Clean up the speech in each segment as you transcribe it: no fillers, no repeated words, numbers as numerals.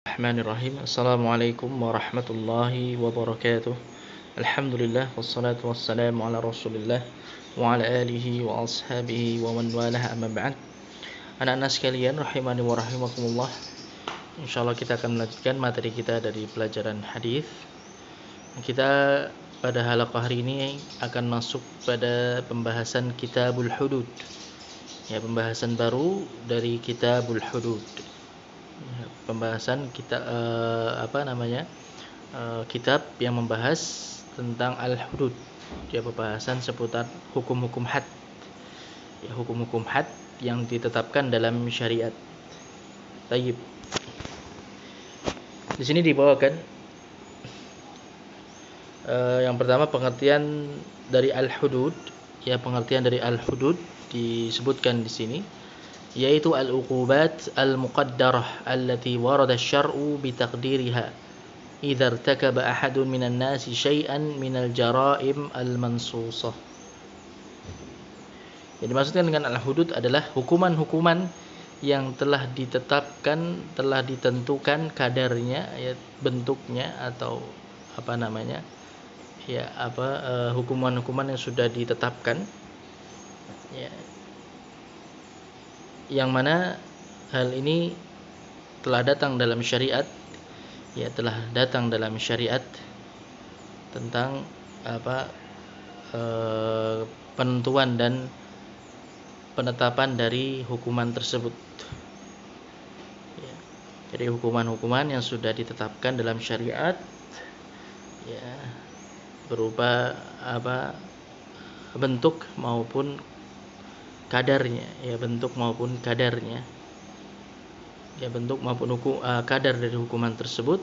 Bismillahirrahmanirrahim. Assalamualaikum warahmatullahi wabarakatuh. Alhamdulillah wassalatu wassalamu ala Rasulillah wa ala alihi wa ashabihi wa man walah amma ba'd. Anak-anak sekalian rahimani wa rahimakumullah. Insyaallah kita akan melanjutkan materi kita dari pelajaran hadis. Kita pada halaqah hari ini akan masuk pada pembahasan Kitabul Hudud. Ya, pembahasan baru dari Kitabul Hudud. Pembahasan kita kitab yang membahas tentang al-hudud. Ya, pembahasan seputar hukum-hukum had. Ya, hukum-hukum had yang ditetapkan dalam syariat. Tayyib. Di sini dibawakan yang pertama pengertian dari al-hudud. Ya, pengertian dari al-hudud disebutkan di sini, yaitu al-uqubat al-muqaddarah allati warada asy-syar'u bi taqdiriha idza irtakaba ahadun minan nasi syai'an minal jara'im al-mansusah. Yang dimaksudkan dengan al-hudud adalah hukuman-hukuman yang telah ditetapkan, telah ditentukan kadarnya, ya, bentuknya atau hukuman-hukuman yang sudah ditetapkan, ya, yang mana hal ini telah datang dalam syariat, ya, telah datang dalam syariat tentang penentuan dan penetapan dari hukuman tersebut. Ya, jadi hukuman-hukuman yang sudah ditetapkan dalam syariat, ya, berupa bentuk maupun kadarnya, ya, bentuk maupun kadarnya, ya, bentuk maupun kadar dari hukuman tersebut,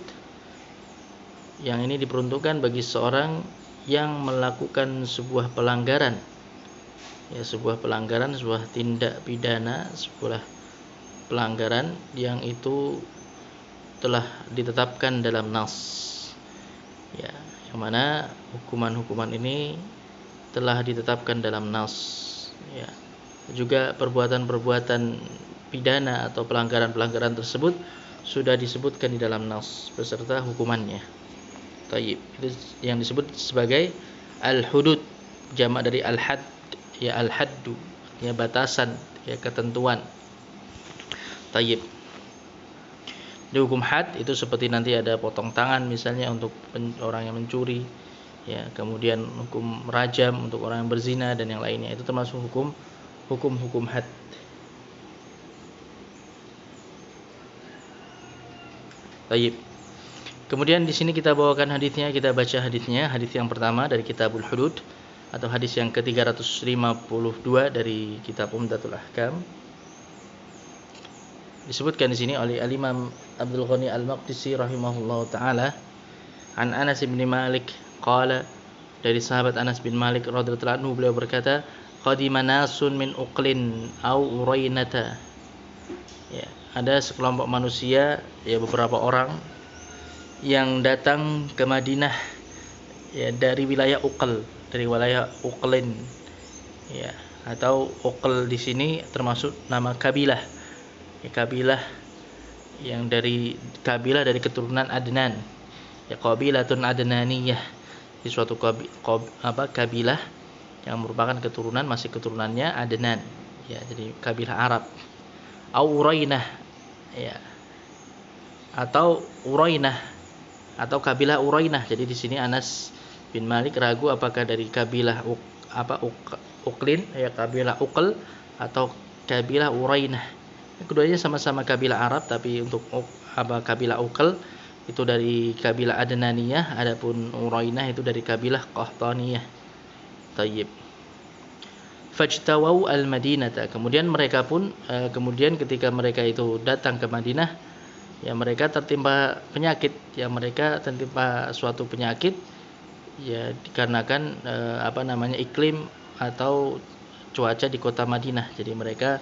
yang ini diperuntukkan bagi seorang yang melakukan sebuah pelanggaran, ya, sebuah tindak pidana, sebuah pelanggaran yang itu telah ditetapkan dalam nas, ya, yang mana hukuman-hukuman ini telah ditetapkan dalam nas, ya. Juga perbuatan-perbuatan pidana atau pelanggaran-pelanggaran tersebut sudah disebutkan di dalam nas beserta hukumannya. Tayyib. Itu yang disebut sebagai al-hudud, jamak dari al-had, ya, al-haddu, ya, batasan, ya, ketentuan. Tayyib. Di hukum had itu seperti nanti ada potong tangan misalnya untuk orang yang mencuri, ya, kemudian hukum rajam untuk orang yang berzina dan yang lainnya. Itu termasuk hukum had. Baik. Kemudian di sini kita bawakan hadisnya, kita baca hadisnya. Hadis yang pertama dari Kitabul Hudud atau hadis yang ke-352 dari Kitab Umdatul Ahkam. Disebutkan di sini oleh Al-Imam Abdul Ghani Al-Maqdisi rahimahullahu taala, an Anas bin Malik qala, dari sahabat Anas bin Malik radhiyallahu anhu, beliau berkata, qadima nasun min uqlin au urainata. Ya, ada sekelompok manusia, ya, beberapa orang yang datang ke Madinah, ya, dari wilayah Uql, dari wilayah Uqlin, ya, atau Uql di sini termasuk nama kabilah, ya, kabilah dari keturunan Adnan, ya, qabilatun adnaniyah, di suatu kabilah yang merupakan keturunannya Adnan, ya, jadi kabilah Arab. Au Urainah, ya, atau Urainah atau kabilah Urainah. Jadi di sini Anas bin Malik ragu apakah dari kabilah Uqlin, ya, kabilah Uql, atau kabilah Urainah. Keduanya sama-sama kabilah Arab, tapi untuk kabilah Uql itu dari kabilah Adnaniyah, adapun Urainah itu dari kabilah Qahtaniyah. Tayyib. Fajtawau al-Madinata. Kemudian mereka pun ketika mereka itu datang ke Madinah, ya, mereka tertimpa penyakit, ya, mereka tertimpa suatu penyakit, ya, dikarenakan iklim atau cuaca di kota Madinah. Jadi mereka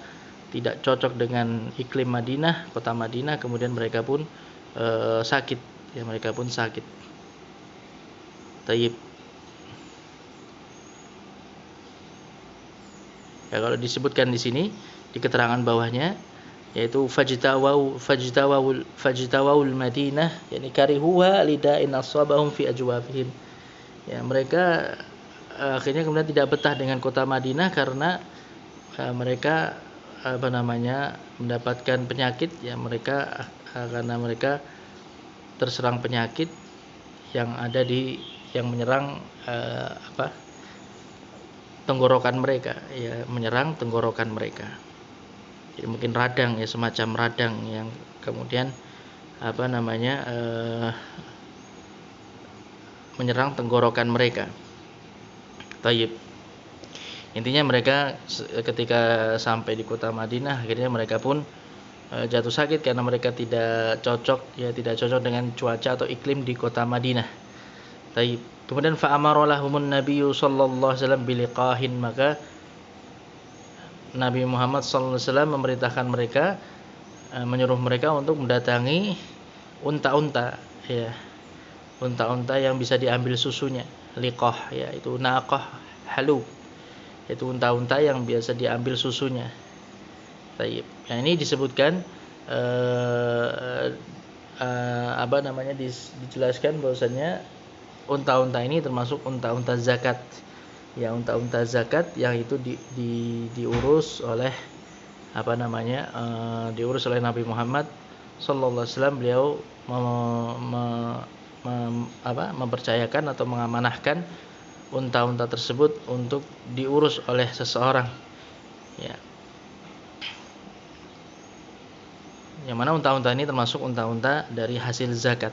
tidak cocok dengan iklim Madinah, kota Madinah, kemudian mereka pun sakit, ya, mereka pun sakit. Tayyib. Ya, kalau disebutkan di sini di keterangan bawahnya, yaitu fajtawawul Madinah, yakni karihuha lida'in asabahum fi ajwafihim. Ya, mereka akhirnya kemudian tidak betah dengan kota Madinah karena mereka mendapatkan penyakit, ya mereka karena mereka terserang penyakit yang menyerang tenggorokan mereka, ya menyerang tenggorokan mereka. Jadi mungkin radang, ya semacam radang yang kemudian menyerang tenggorokan mereka. Tayyib. Intinya mereka ketika sampai di kota Madinah, akhirnya mereka pun jatuh sakit karena mereka tidak cocok dengan cuaca atau iklim di kota Madinah. Tayyib. Kemudian fa'amara lahumun nabiyyu sallallahu alaihi wasallam biliqahin, maka Nabi Muhammad sallallahu alaihi wasallam memerintahkan mereka, menyuruh mereka untuk mendatangi unta-unta, ya. Unta-unta yang bisa diambil susunya, liqah, ya itu naqah halub. Itu unta-unta yang biasa diambil susunya. Tayyib. Nah, ini disebutkan dijelaskan bahwasannya unta-unta ini termasuk unta-unta zakat. Ya, unta-unta zakat yang itu diurus oleh diurus oleh Nabi Muhammad sallallahu alaihi wasallam. Beliau mempercayakan atau mengamanahkan unta-unta tersebut untuk diurus oleh seseorang, ya. Yang mana unta-unta ini termasuk unta-unta dari hasil zakat.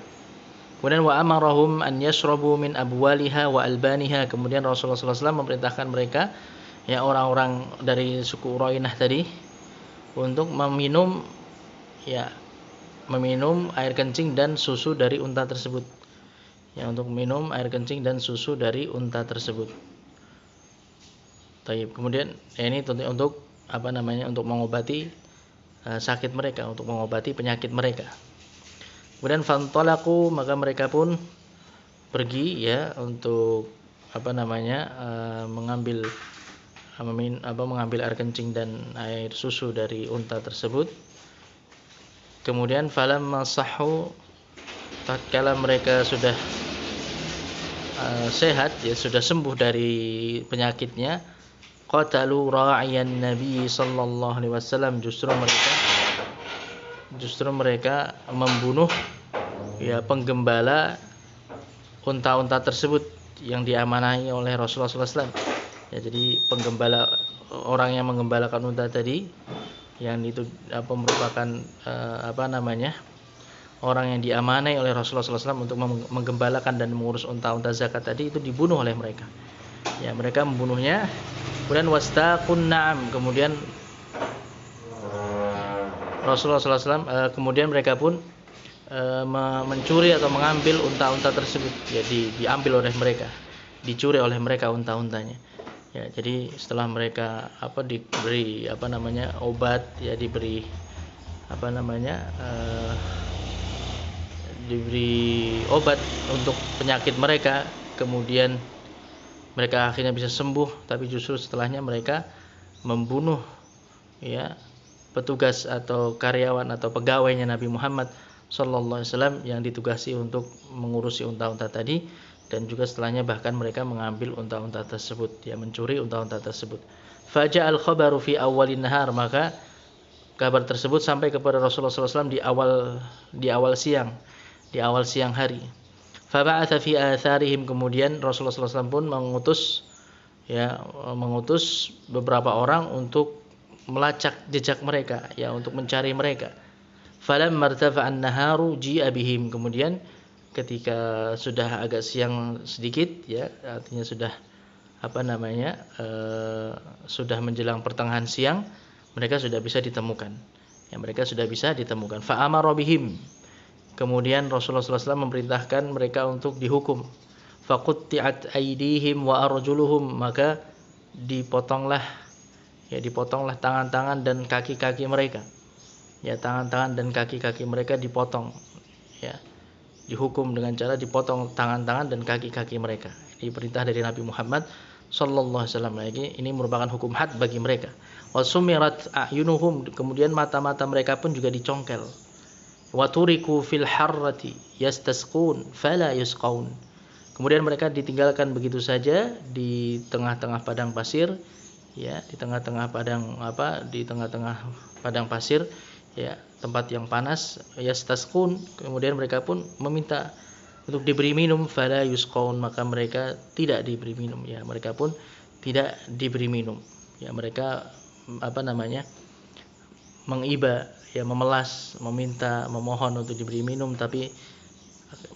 Kemudian wa amarahum an yashrabu min abwaliha wa albaniha. Kemudian Rasulullah SAW memerintahkan mereka, ya orang-orang dari suku Urainah tadi, untuk meminum air kencing dan susu dari unta tersebut. Ya, untuk minum air kencing dan susu dari unta tersebut. Tayyib. Kemudian ini untuk untuk mengobati sakit mereka, untuk mengobati penyakit mereka. Kemudian fantalaku, maka mereka pun pergi, ya, untuk mengambil air kencing dan air susu dari unta tersebut. Kemudian falamma sahhu, tatkala mereka sudah sehat, ya sudah sembuh dari penyakitnya, qatalu ra'iyan nabi sallallahu alaihi wasallam, justru mereka membunuh, ya penggembala unta-unta tersebut yang diamanahi oleh Rasulullah SAW. Ya, jadi orang yang menggembalakan unta tadi, yang itu merupakan orang yang diamanai oleh Rasulullah SAW untuk menggembalakan dan mengurus unta-unta zakat tadi, itu dibunuh oleh mereka. Ya, mereka membunuhnya. Kemudian wastaqun na'am, kemudian Rasulullah SAW kemudian mereka pun mencuri atau mengambil unta-unta tersebut, ya diambil oleh mereka, dicuri oleh mereka unta-untanya. Ya, jadi setelah mereka diberi obat, ya diberi diberi obat untuk penyakit mereka, kemudian mereka akhirnya bisa sembuh, tapi justru setelahnya mereka membunuh, ya, petugas atau karyawan atau pegawainya Nabi Muhammad sallallahu alaihi wasallam yang ditugasi untuk mengurusi unta-unta tadi, dan juga setelahnya bahkan mereka mengambil unta-unta tersebut, ya mencuri unta-unta tersebut. Faja'al khabaru fi awwalin nahar, maka kabar tersebut sampai kepada Rasulullah SAW di awal siang hari. Faba'atha fi atharihim, kemudian Rasulullah SAW pun mengutus beberapa orang untuk melacak jejak mereka, ya untuk mencari mereka. Falamma irtafa'an naharu ji'a bihim, kemudian ketika sudah agak siang sedikit, ya artinya sudah sudah menjelang pertengahan siang, mereka sudah bisa ditemukan. Ya, mereka sudah bisa ditemukan. Fa'amara bihim, kemudian Rasulullah SAW memerintahkan mereka untuk dihukum. Faqutti'at aydihim wa arjuluhum, maka dipotonglah tangan-tangan dan kaki-kaki mereka. Ya, tangan-tangan dan kaki-kaki mereka dipotong. Ya, dihukum dengan cara dipotong tangan-tangan dan kaki-kaki mereka. Ini perintah dari Nabi Muhammad sallallahu alaihi wasallam. Ini merupakan hukum had bagi mereka. Wa sumirat a'yunuhum, kemudian mata-mata mereka pun juga dicongkel. Wa turiku fil harrati yastasqun fala yusqaun. Kemudian mereka ditinggalkan begitu saja di tengah-tengah padang pasir, ya, di tengah-tengah padang pasir, ya, tempat yang panas, yastasqun, kemudian mereka pun meminta untuk diberi minum, fala yusqaun, maka mereka tidak diberi minum, ya, mereka pun tidak diberi minum, ya, mereka mengiba, ya, memelas, meminta, memohon untuk diberi minum, tapi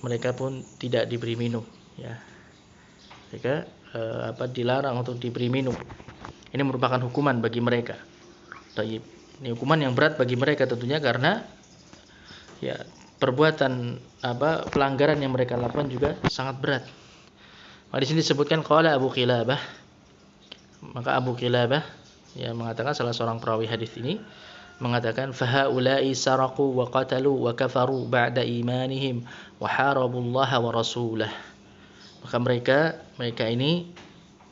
mereka pun tidak diberi minum, ya, mereka dilarang untuk diberi minum. Ini merupakan hukuman bagi mereka. Taib. Ini hukuman yang berat bagi mereka tentunya, karena ya perbuatan pelanggaran yang mereka lakukan juga sangat berat. Di sini disebutkan qala Abu Qilabah. Maka Abu Qilabah ya mengatakan, salah seorang perawi hadis ini mengatakan, fahaula'i saraqu wa qatalu wa kafaru ba'da imanihim wa harabu Allah wa rasulah. Maka mereka ini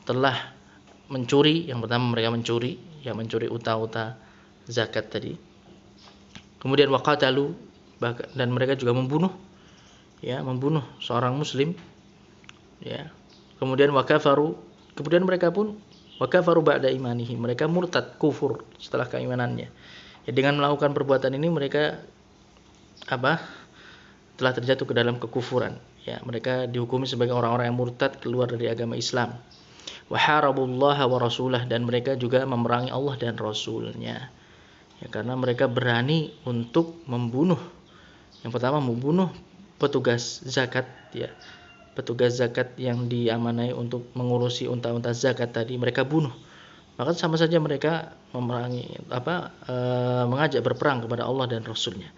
telah mencuri. Yang pertama mereka mencuri unta-unta zakat tadi. Kemudian wa qatalu, dan mereka juga membunuh seorang muslim, ya. Kemudian wa kafaru, kemudian mereka pun wa kafaru ba'da imanihim, mereka murtad, kufur setelah keimanannya. Ya, dengan melakukan perbuatan ini mereka telah terjatuh ke dalam kekufuran. Ya, mereka dihukumi sebagai orang-orang yang murtad, keluar dari agama Islam. Wa harabullaha wa rasulah, dan mereka juga memerangi Allah dan Rasulnya. Ya, karena mereka berani untuk membunuh. Yang pertama membunuh petugas zakat, ya. Petugas zakat yang diamanai untuk mengurusi unta-unta zakat tadi mereka bunuh. Maka sama saja mereka memerangi mengajak berperang kepada Allah dan Rasulnya.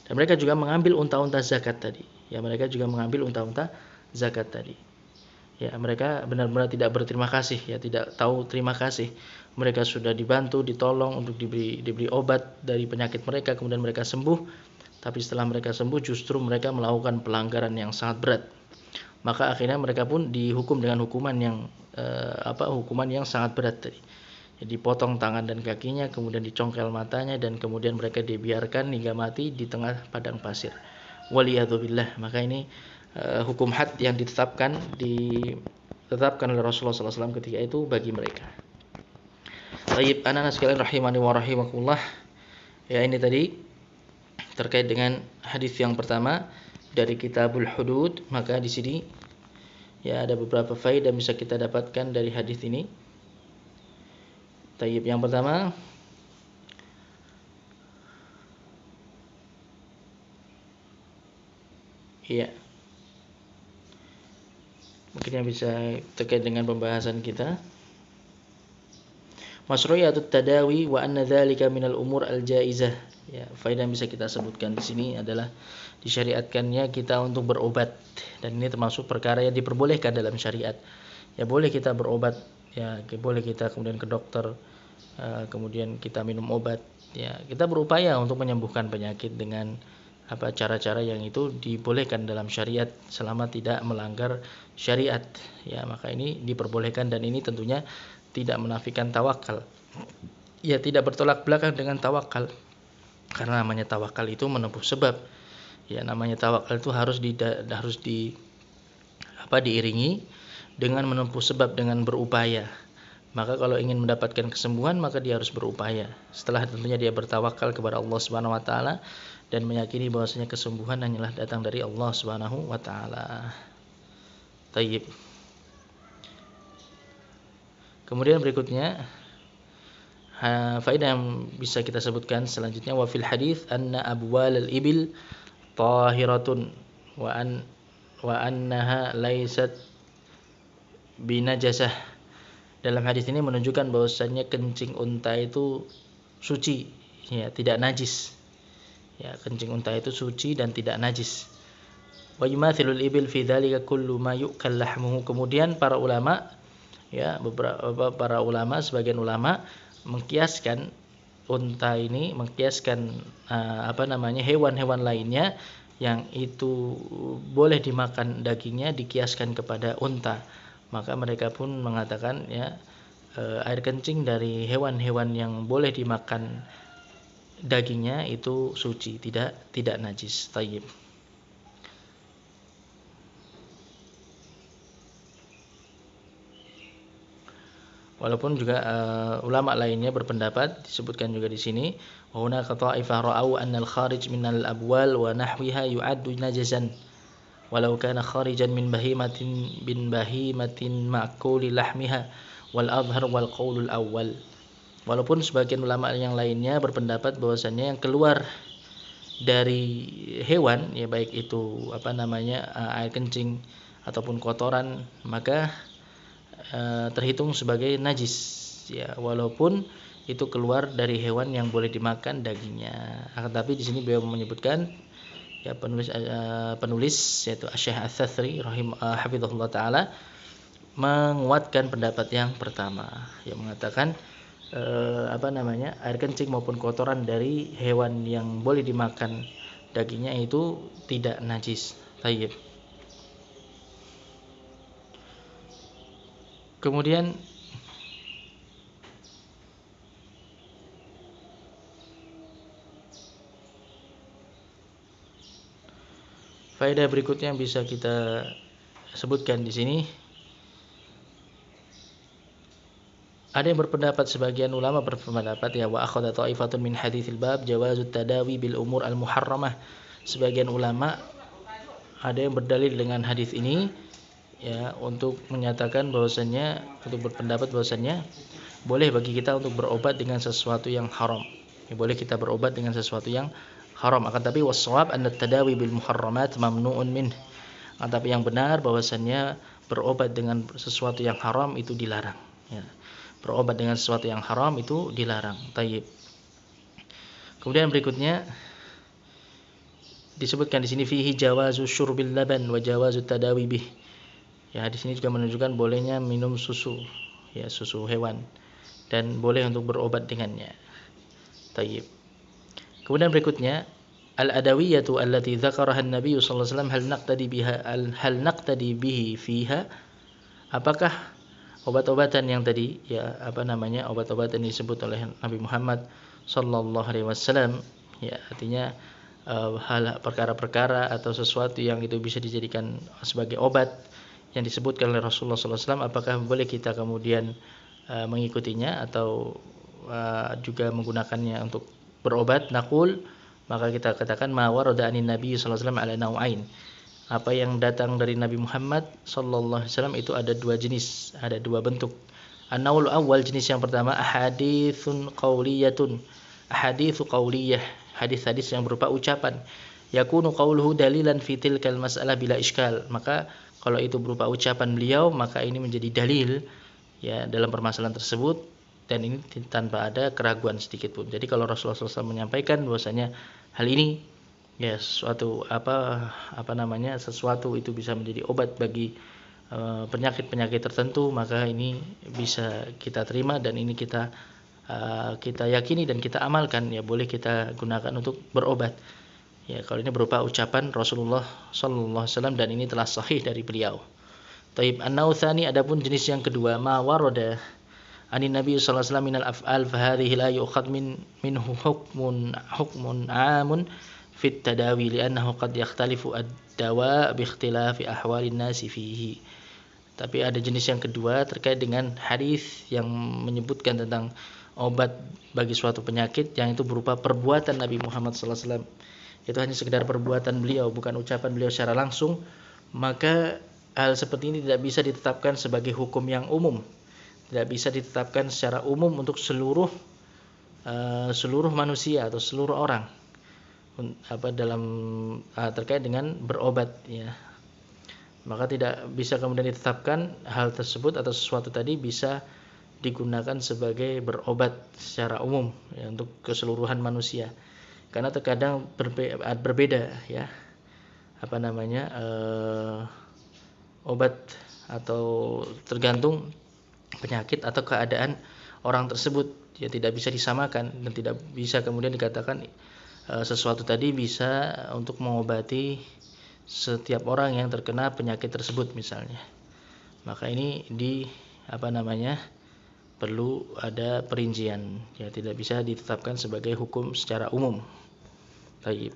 Dan mereka juga mengambil unta-unta zakat tadi. Ya, mereka juga mengambil unta-unta zakat tadi. Ya, mereka benar-benar tidak berterima kasih, ya, tidak tahu terima kasih. Mereka sudah dibantu, ditolong untuk diberi obat dari penyakit mereka, kemudian mereka sembuh. Tapi setelah mereka sembuh justru mereka melakukan pelanggaran yang sangat berat. Maka akhirnya mereka pun dihukum dengan hukuman yang sangat berat tadi. Dipotong tangan dan kakinya, kemudian dicongkel matanya, dan kemudian mereka dibiarkan hingga mati di tengah padang pasir. Waliyadzubillah. Maka ini hukum had yang ditetapkan oleh Rasulullah SAW ketika itu bagi mereka. Baik, anak-anak sekalian rahimani wa rahimakumullah. Ya, ini tadi terkait dengan hadis yang pertama dari Kitabul Hudud. Maka di sini ya ada beberapa faedah yang bisa kita dapatkan dari hadis ini. Tayyib, yang pertama ya, mungkin yang bisa terkait dengan pembahasan kita, masyru'iyatut tadawi wa anna dzalika minal umur al-jaizah. Ya, faedah yang bisa kita sebutkan di sini adalah disyariatkannya kita untuk berobat, dan ini termasuk perkara yang diperbolehkan dalam syariat. Ya, boleh kita berobat, ya, boleh kita kemudian ke dokter, kemudian kita minum obat, ya, kita berupaya untuk menyembuhkan penyakit dengan cara-cara yang itu dibolehkan dalam syariat selama tidak melanggar syariat. Ya, maka ini diperbolehkan, dan ini tentunya tidak menafikan tawakal. Ya, tidak bertolak belakang dengan tawakal. Karena namanya tawakal itu menempuh sebab. Ya, namanya tawakal itu harus diiringi dengan menempuh sebab, dengan berupaya. Maka kalau ingin mendapatkan kesembuhan, maka dia harus berupaya. Setelah tentunya dia bertawakal kepada Allah Subhanahu wa taala dan meyakini bahwasanya kesembuhan hanyalah datang dari Allah Subhanahu wa taala. Tayyib. Kemudian berikutnya faedah yang bisa kita sebutkan selanjutnya, wa fil hadis anna abwal al-ibil tahiratun wa annaha laysat binajasah. Dalam hadis ini menunjukkan bahwasanya kencing unta itu suci, ya, tidak najis. Ya, kencing unta itu suci dan tidak najis. Wa yumathilul ibil fi dzalika kullu ma yu'kal lahmuhu. Kemudian para ulama, ya, sebagian ulama mengkiaskan unta ini, hewan-hewan lainnya yang itu boleh dimakan dagingnya, dikiaskan kepada unta. maka mereka pun mengatakan ya air kencing dari hewan-hewan yang boleh dimakan dagingnya itu suci, tidak najis. Tayyib. Walaupun juga ulama lainnya berpendapat, disebutkan juga di sini, wa hunaka ta'ifah ra'au anna al-kharij min al-abwal wa nahwiha yu'addu najasan walau kana kharijan min bahimatin ma'kuli lahmiha wal adhhar wal qaulul awwal. Walaupun sebagian ulama yang lainnya berpendapat bahwasannya yang keluar dari hewan, ya baik itu air kencing ataupun kotoran, maka terhitung sebagai najis, ya walaupun itu keluar dari hewan yang boleh dimakan dagingnya. Akan tapi di sini beliau menyebutkan, ya penulis yaitu Syekh Ats-Tsatsri hafizahullah taala menguatkan pendapat yang pertama, yang mengatakan air kencing maupun kotoran dari hewan yang boleh dimakan dagingnya itu tidak najis. Tayyib. Kemudian faedah berikutnya yang bisa kita sebutkan di sini, ada yang berpendapat, sebagian ulama berpendapat ya wa akhadha ta'ifatun min haditsil bab jawazut tadawi bil umur al muharramah. Sebagian ulama ada yang berdalil dengan hadis ini, ya untuk menyatakan bahwasannya, untuk berpendapat bahwasannya boleh bagi kita untuk berobat dengan sesuatu yang haram. Ya, boleh kita berobat dengan sesuatu yang haram. Akan tapi was-shawab anna tadawi bil muharramat mamnu'un min. Akan tapi yang benar bahwasannya berobat dengan sesuatu yang haram itu dilarang. Ya. Berobat dengan sesuatu yang haram itu dilarang. Tayyib. Kemudian berikutnya disebutkan di sini fihi jawazu syurbil laban wa jawazu tadawi bih. Ya, di sini juga menunjukkan bolehnya minum susu, ya susu hewan, dan boleh untuk berobat dengannya. Tayyib. Kemudian berikutnya al-adawiyatu allati dzakaraha an-nabiy sallallahu alaihi wasallam hal naqtadi bihi fiha. Apakah obat-obatan yang tadi, ya obat-obatan disebut oleh Nabi Muhammad sallallahu alaihi wasallam, ya artinya hal perkara-perkara atau sesuatu yang itu bisa dijadikan sebagai obat yang disebutkan oleh Rasulullah SAW, apakah boleh kita kemudian mengikutinya atau juga menggunakannya untuk berobat? Naqul, maka kita katakan ma warada anin nabi sallallahu alaihi wasallam ala nau'ain. Apa yang datang dari Nabi Muhammad sallallahu alaihi wasallam itu ada dua jenis, ada dua bentuk. An-naul awal, jenis yang pertama, ahaditsun qauliyatun. Ahaditsu qauliyah, hadis-hadis yang berupa ucapan. Yakunu qauluhu dalilan fi tilkal mas'alah bila iskal. Maka kalau itu berupa ucapan beliau, maka ini menjadi dalil ya dalam permasalahan tersebut, dan ini tanpa ada keraguan sedikit pun. Jadi kalau Rasulullah SAW menyampaikan bahwasanya hal ini ya sesuatu sesuatu itu bisa menjadi obat bagi penyakit-penyakit tertentu, maka ini bisa kita terima dan ini kita yakini dan kita amalkan, ya boleh kita gunakan untuk berobat. Ya kalau ini berupa ucapan Rasulullah sallallahu alaihi wasallam dan ini telah sahih dari beliau. Taib. An-naw tsani, adapun jenis yang kedua, ma warada anin nabi sallallahu alaihi wasallam minal af'al fa hadhihi la yu'khad minhu hukmun 'amun fit tadawi li'annahu qad yakhtalifu ad-dawa bi ikhtilafi ahwalin nasi fihi. Tapi ada jenis yang kedua terkait dengan hadis yang menyebutkan tentang obat bagi suatu penyakit yang itu berupa perbuatan Nabi Muhammad sallallahu alaihi wasallam. Itu hanya sekedar perbuatan beliau, bukan ucapan beliau secara langsung, maka hal seperti ini tidak bisa ditetapkan sebagai hukum yang umum. Tidak bisa ditetapkan secara umum untuk seluruh manusia atau seluruh orang terkait dengan berobat, ya. Maka tidak bisa kemudian ditetapkan hal tersebut atau sesuatu tadi bisa digunakan sebagai berobat secara umum, ya, untuk keseluruhan manusia. Karena terkadang berbeda, ya obat atau tergantung penyakit atau keadaan orang tersebut, ya tidak bisa disamakan dan tidak bisa kemudian dikatakan sesuatu tadi bisa untuk mengobati setiap orang yang terkena penyakit tersebut misalnya. maka ini perlu ada perincian, ya, tidak bisa ditetapkan sebagai hukum secara umum. Baik.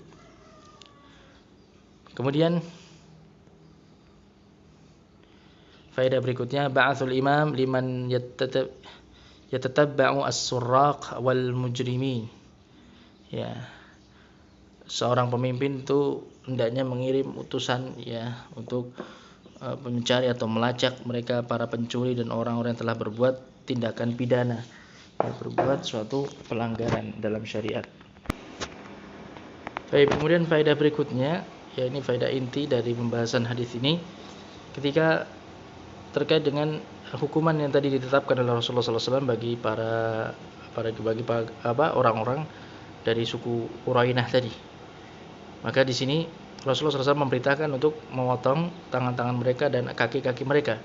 Kemudian faedah berikutnya, ba'atsul imam liman yatatabba'u as-surraq wal mujrimin. Ya. Seorang pemimpin itu hendaknya mengirim utusan, ya, untuk mencari atau melacak mereka para pencuri dan orang-orang yang telah berbuat tindakan pidana, berbuat suatu pelanggaran dalam syariat. Baik, kemudian faedah berikutnya, ya, ini faedah inti dari pembahasan hadis ini, ketika terkait dengan hukuman yang tadi ditetapkan oleh Rasulullah SAW bagi orang-orang dari suku Qurainah tadi. Maka di sini Rasulullah SAW memberitakan untuk memotong tangan-tangan mereka dan kaki-kaki mereka.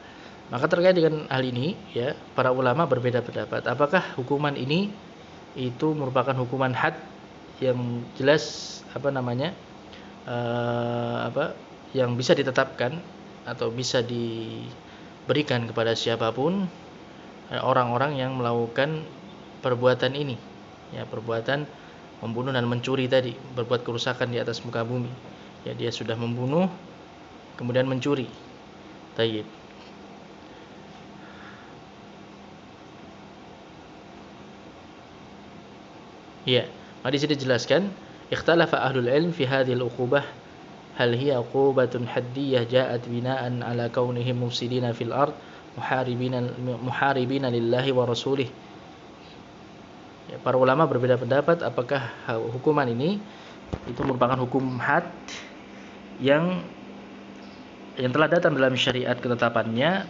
Maka terkait dengan hal ini, ya, para ulama berbeda pendapat. Apakah hukuman ini itu merupakan hukuman had yang jelas yang bisa ditetapkan atau bisa diberikan kepada siapapun orang-orang yang melakukan perbuatan ini, ya, perbuatan membunuh dan mencuri tadi, berbuat kerusakan di atas muka bumi. Ya, dia sudah membunuh kemudian mencuri. Tayyib. Ya, di sini dijelaskan, ikhtalafa ahlul ilm fi hadhihi al-uqubah hal hiya uqubatun haddiyah ja'at bina'an ala kaunihim mufsidina fil ard muharibina lillahi wa rasulih. Ya, para ulama berbeda pendapat apakah hukuman ini itu merupakan hukum had yang telah datang dalam syariat ketetapannya,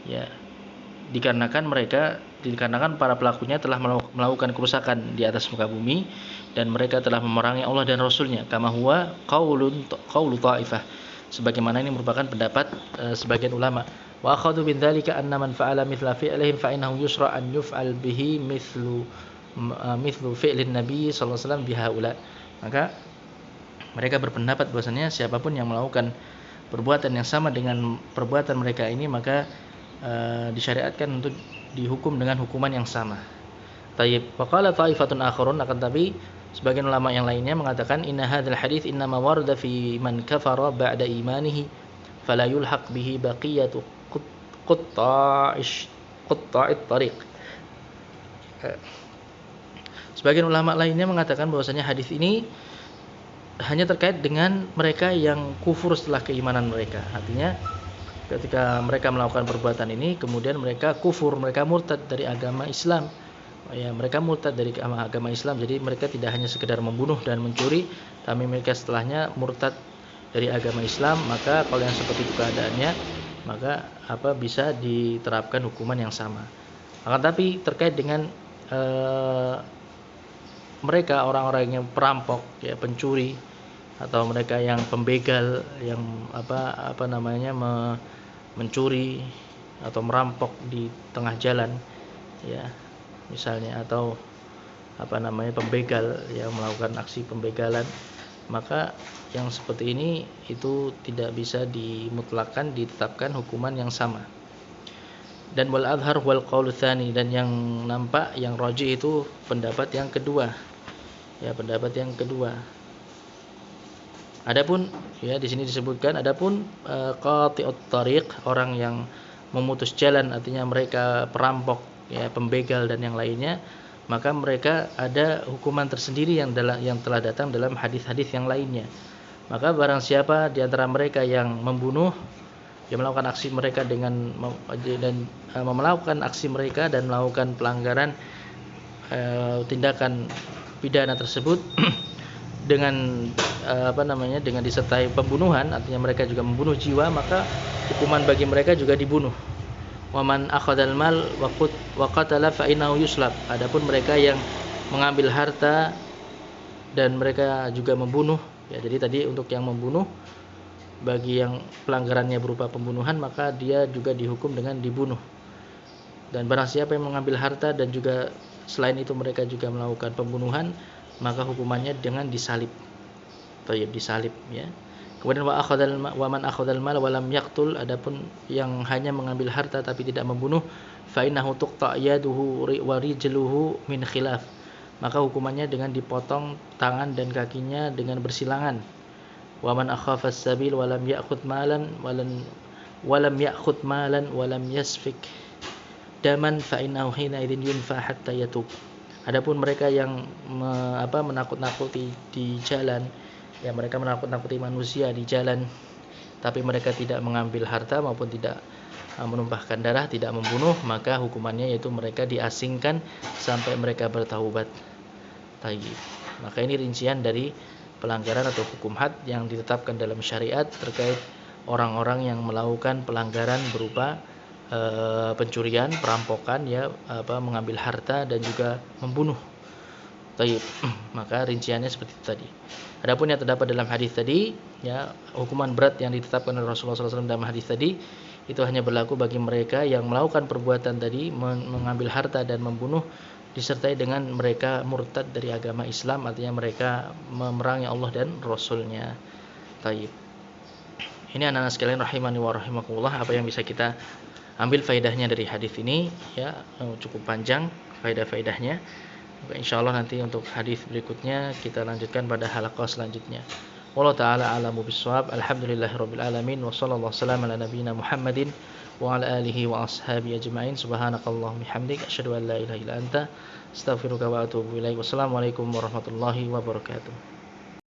ya, dikarenakan para pelakunya telah melakukan kerusakan di atas muka bumi dan mereka telah memerangi Allah dan Rasulnya, kama huwa qaulu ta'ifah, sebagaimana ini merupakan pendapat sebagian ulama. Wa akhadhu min dzalika anna man fa'ala mithla fi'lihim fa innahu yusra an yuf'al bihi mithlu fi'lin nabi sallallahu alaihi wasallam bihaula. Maka mereka berpendapat bahwasanya siapapun yang melakukan perbuatan yang sama dengan perbuatan mereka ini, maka disyariatkan untuk dihukum dengan hukuman yang sama. Tayyib. Wa qala ta'ifatun akharun, akan tapi sebagian ulama yang lainnya mengatakan inna hadzal hadits innama warada fi man kafara ba'da imanihi fala yulhaq bihi baqiyatu qutta'it tariq. Sebagian ulama lainnya mengatakan bahwasanya hadis ini hanya terkait dengan mereka yang kufur setelah keimanan mereka. Artinya ketika mereka melakukan perbuatan ini kemudian mereka kufur, mereka murtad dari agama Islam. Ya, mereka murtad dari agama Islam. Jadi mereka tidak hanya sekedar membunuh dan mencuri, tapi mereka setelahnya murtad dari agama Islam. Maka kalau yang seperti itu keadaannya, maka bisa diterapkan hukuman yang sama. Akan tapi terkait dengan mereka orang-orang yang perampok, ya, pencuri, atau mereka yang pembegal, yang mencuri atau merampok di tengah jalan, ya, misalnya, atau pembegal yang melakukan aksi pembegalan, maka yang seperti ini itu tidak bisa dimutlakkan ditetapkan hukuman yang sama. Dan wal adhar wal qaul tsani, dan yang nampak, yang rajih itu pendapat yang kedua. Ya, pendapat yang kedua. Adapun, ya, di sini disebutkan adapun qati'ut tariq, orang yang memutus jalan, artinya mereka perampok, ya, pembegal dan yang lainnya, maka mereka ada hukuman tersendiri yang telah datang dalam hadis-hadis yang lainnya. Maka barang siapa di antara mereka yang membunuh, yang melakukan aksi mereka melakukan aksi mereka dan melakukan pelanggaran tindakan pidana tersebut dengan dengan disertai pembunuhan, artinya mereka juga membunuh jiwa, maka hukuman bagi mereka juga dibunuh. Wa man akhadhal mal wa qatala fa innahu yuslab. Adapun mereka yang mengambil harta dan mereka juga membunuh, ya, jadi tadi untuk yang membunuh, bagi yang pelanggarannya berupa pembunuhan, maka dia juga dihukum dengan dibunuh. Dan barang siapa yang mengambil harta dan juga selain itu mereka juga melakukan pembunuhan, maka hukumannya dengan disalib. Tayyib, disalib, ya. Kemudian wa man akhadhal mal wa lam yaqtul, adapun yang hanya mengambil harta tapi tidak membunuh, fa innahu tuqta yaduhu wa rijluhu min khilaf, maka hukumannya dengan dipotong tangan dan kakinya dengan bersilangan. Wa man akhafa as-sabil wa lam ya'khudh malan wa lam yasfik daman fa innahu hina idzin yunfa hatta yatub. Adapun mereka yang menakut-nakuti di jalan, ya mereka menakut-nakuti manusia di jalan tapi mereka tidak mengambil harta maupun tidak menumpahkan darah, tidak membunuh, maka hukumannya yaitu mereka diasingkan sampai mereka bertaubat. Tayyib. Maka ini rincian dari pelanggaran atau hukum had yang ditetapkan dalam syariat terkait orang-orang yang melakukan pelanggaran berupa pencurian, perampokan, ya mengambil harta dan juga membunuh. Tayyib. Maka rinciannya seperti itu tadi. Adapun yang terdapat dalam hadis tadi, ya hukuman berat yang ditetapkan oleh Rasulullah SAW dalam hadis tadi itu hanya berlaku bagi mereka yang melakukan perbuatan tadi, mengambil harta dan membunuh, disertai dengan mereka murtad dari agama Islam, artinya mereka memerangi Allah dan Rasulnya. Tayyib. Ini anak-anak sekalian rahimani wa rahimakumullah, apa yang bisa kita ambil faedahnya dari hadis ini, ya cukup panjang faedah-faedahnya. Insyaallah nanti untuk hadis berikutnya kita lanjutkan pada halaqah selanjutnya. Wallahu taala a'lamu bissawab. Alhamdulillahirabbil alamin wa sallallahu wasallam ala nabiyyina Muhammadin wa ala alihi wa ashabihi ajma'in. Subhanakallahumma bihamdik asyhadu an la ilaha illa anta astaghfiruka wa atubu ilaik. Wassalamualaikum warahmatullahi wabarakatuh.